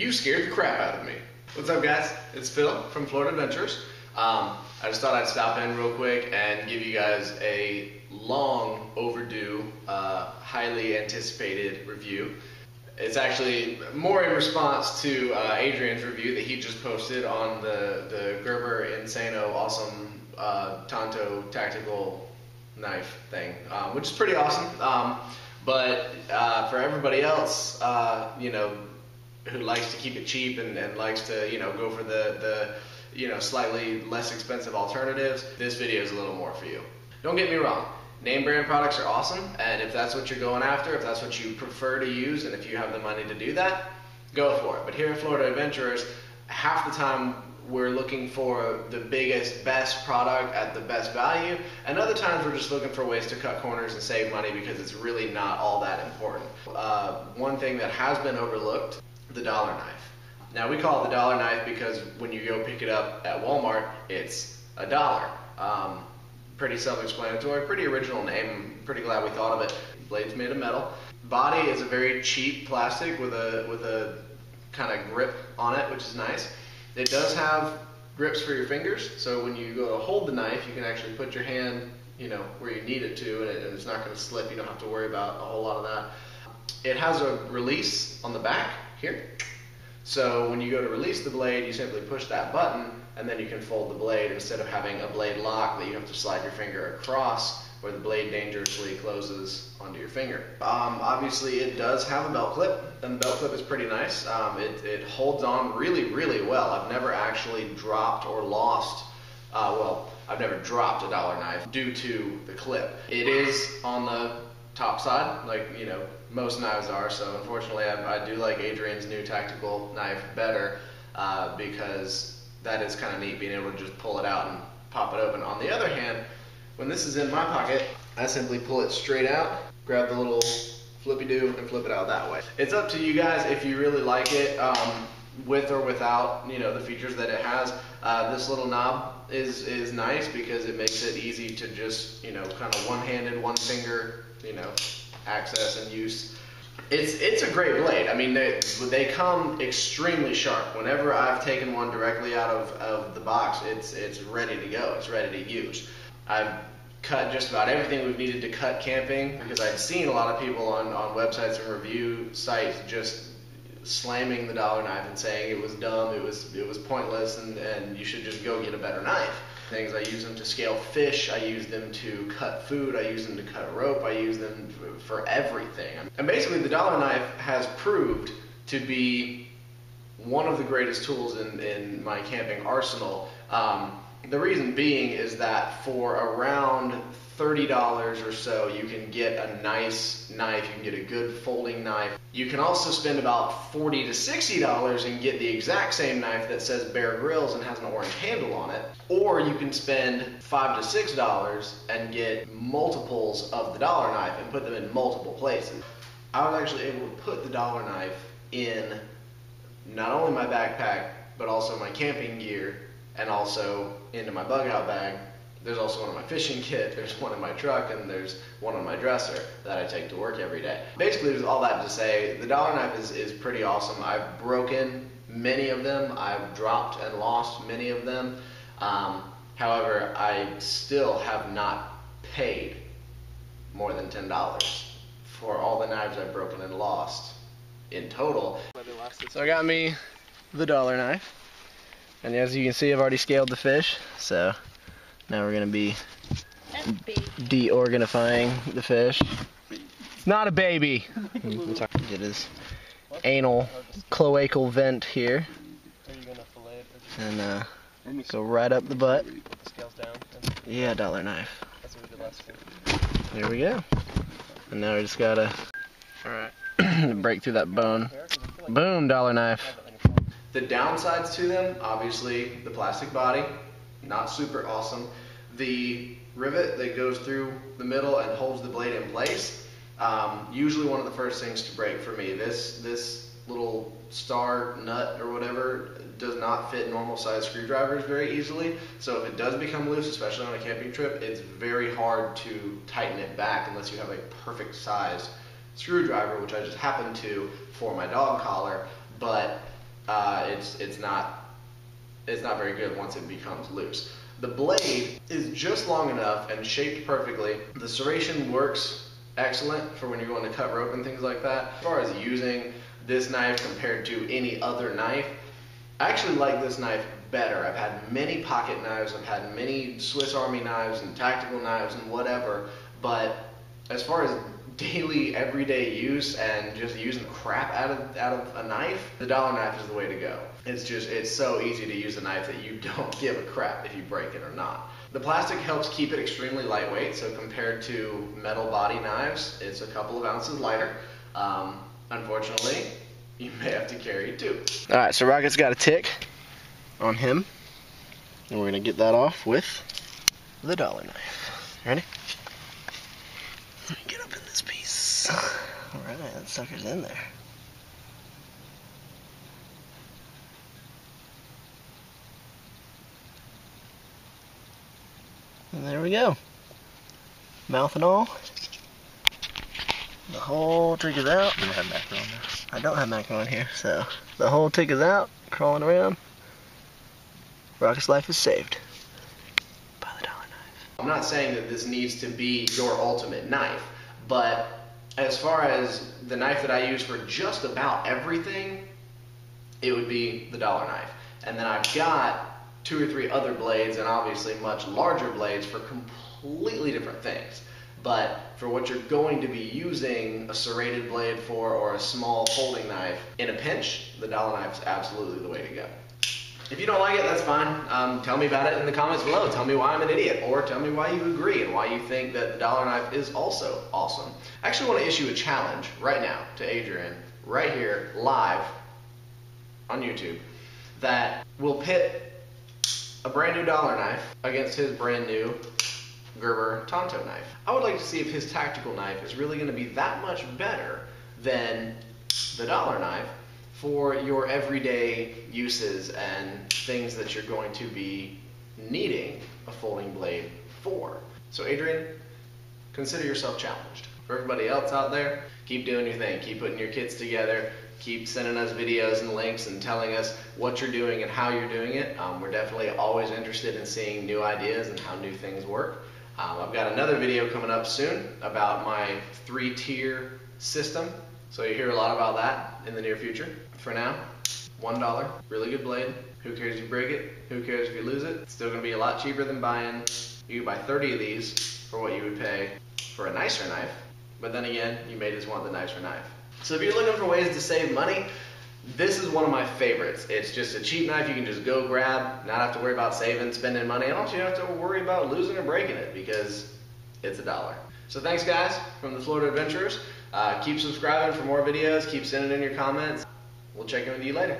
You scared the crap out of me. What's up, guys? It's Phil from Florida Adventures. I just thought I'd stop in real quick and give you guys a long overdue, highly anticipated review. It's actually more in response to Adrian's review that he just posted on the Gerber Insano Awesome Tanto Tactical Knife thing, which is pretty awesome. But for everybody else, you know, who likes to keep it cheap and likes to, you know, go for the you know, slightly less expensive alternatives, this video is a little more for you. Don't get me wrong, name brand products are awesome, and if that's what you're going after, if that's what you prefer to use, and if you have the money to do that, go for it. But here at Florida Adventurers, half the time we're looking for the biggest, best product at the best value, and other times we're just looking for ways to cut corners and save money because it's really not all that important. One thing that has been overlooked, the dollar knife. Now we call it the dollar knife because when you go pick it up at Walmart, it's $1. Pretty self-explanatory, pretty original name. I'm pretty glad we thought of it. Blade's made of metal. Body is a very cheap plastic with a kind of grip on it, which is nice. It does have grips for your fingers, so when you go to hold the knife, you can actually put your hand, you know, where you need it to, and it's not going to slip. You don't have to worry about a whole lot of that. It has a release on the back here. So when you go to release the blade, you simply push that button, and then you can fold the blade instead of having a blade lock that you have to slide your finger across, where the blade dangerously closes onto your finger. Obviously it does have a belt clip, and the belt clip is pretty nice. It holds on really, really well. I've never actually dropped or lost, well, I've never dropped a dollar knife due to the clip. It is on the top side, like, you know, most knives are, so unfortunately I do like Adrian's new tactical knife better because that is kind of neat, being able to just pull it out and pop it open. On the other hand, when this is in my pocket, I simply pull it straight out, grab the little flippy-do, and flip it out that way. It's up to you guys if you really like it, with or without, you know, the features that it has. This little knob is nice because it makes it easy to just, you know, kind of one-handed, one-finger, you know, access and use. It's a great blade. I mean, they come extremely sharp. Whenever I've taken one directly out of the box, it's ready to go. It's ready to use. I've cut just about everything we've needed to cut camping because I'd seen a lot of people on websites and review sites just slamming the dollar knife and saying it was dumb, it was pointless, and you should just go get a better knife. Things, I use them to scale fish, I use them to cut food, I use them to cut rope, I use them for everything. And basically the dollar knife has proved to be one of the greatest tools in my camping arsenal. The reason being is that for around $30 or so, you can get a nice knife, you can get a good folding knife. You can also spend about $40 to $60 and get the exact same knife that says Bear Grylls and has an orange handle on it. Or you can spend $5 to $6 and get multiples of the dollar knife and put them in multiple places. I was actually able to put the dollar knife in not only my backpack, but also my camping gear, and also into my bug out bag. There's also one in my fishing kit, there's one in my truck, and there's one on my dresser that I take to work every day. Basically, there's all that to say, the dollar knife is pretty awesome. I've broken many of them, I've dropped and lost many of them. However, I still have not paid more than $10 for all the knives I've broken and lost in total. So I got me the dollar knife, and as you can see, I've already scaled the fish, so now we're going to be deorganifying the fish. It's not a baby. Get his anal cloacal vent here. And go right up the butt. Yeah, dollar knife. There we go. And now we just gotta break through that bone. Boom, dollar knife. The downsides to them, obviously the plastic body, not super awesome. The rivet that goes through the middle and holds the blade in place, usually one of the first things to break for me. This little star nut or whatever does not fit normal size screwdrivers very easily, so if it does become loose, especially on a camping trip, it's very hard to tighten it back unless you have a perfect size screwdriver, which I just happen to for my dog collar. But it's not very good once it becomes loose. The blade is just long enough and shaped perfectly. The serration works excellent for when you're going to cut rope and things like that. As far as using this knife compared to any other knife, I actually like this knife better. I've had many pocket knives, I've had many Swiss Army knives and tactical knives and whatever, but as far as daily, everyday use and just using crap out of a knife, the dollar knife is the way to go. It's so easy to use a knife that you don't give a crap if you break it or not. The plastic helps keep it extremely lightweight, so compared to metal body knives, it's a couple of ounces lighter. Unfortunately, you may have to carry it too. Alright, so Rocket's got a tick on him, and we're going to get that off with the dollar knife. Ready? Get up in this piece. Alright, that sucker's in there. And there we go. Mouth and all. The whole trick is out. You don't have macro on there? I don't have macro on here, so the whole tick is out, crawling around. Rocket's life is saved by the dollar knife. I'm not saying that this needs to be your ultimate knife, but as far as the knife that I use for just about everything, it would be the dollar knife. And then I've got 2 or 3 other blades, and obviously much larger blades for completely different things. But for what you're going to be using a serrated blade for, or a small folding knife, in a pinch, the dollar knife is absolutely the way to go. If you don't like it, that's fine. Tell me about it in the comments below. Tell me why I'm an idiot, or tell me why you agree and why you think that the dollar knife is also awesome. I actually want to issue a challenge right now to Adrian, right here, live on YouTube, that will pit a brand new dollar knife against his brand new Gerber Tonto knife. I would like to see if his tactical knife is really going to be that much better than the dollar knife for your everyday uses and things that you're going to be needing a folding blade for. So Adrian, consider yourself challenged. For everybody else out there, keep doing your thing. Keep putting your kits together. Keep sending us videos and links and telling us what you're doing and how you're doing it. We're definitely always interested in seeing new ideas and how new things work. I've got another video coming up soon about my 3-tier system, so you hear a lot about that in the near future. For now, $1, really good blade. Who cares if you break it? Who cares if you lose it? It's still going to be a lot cheaper than buying. You can buy 30 of these for what you would pay for a nicer knife, but then again, you may just want the nicer knife. So if you're looking for ways to save money, this is one of my favorites. It's just a cheap knife you can just go grab, not have to worry about saving, spending money, and also you don't have to worry about losing or breaking it because it's $1. So thanks guys from the Florida Adventurers. Keep subscribing for more videos, keep sending in your comments. We'll check in with you later.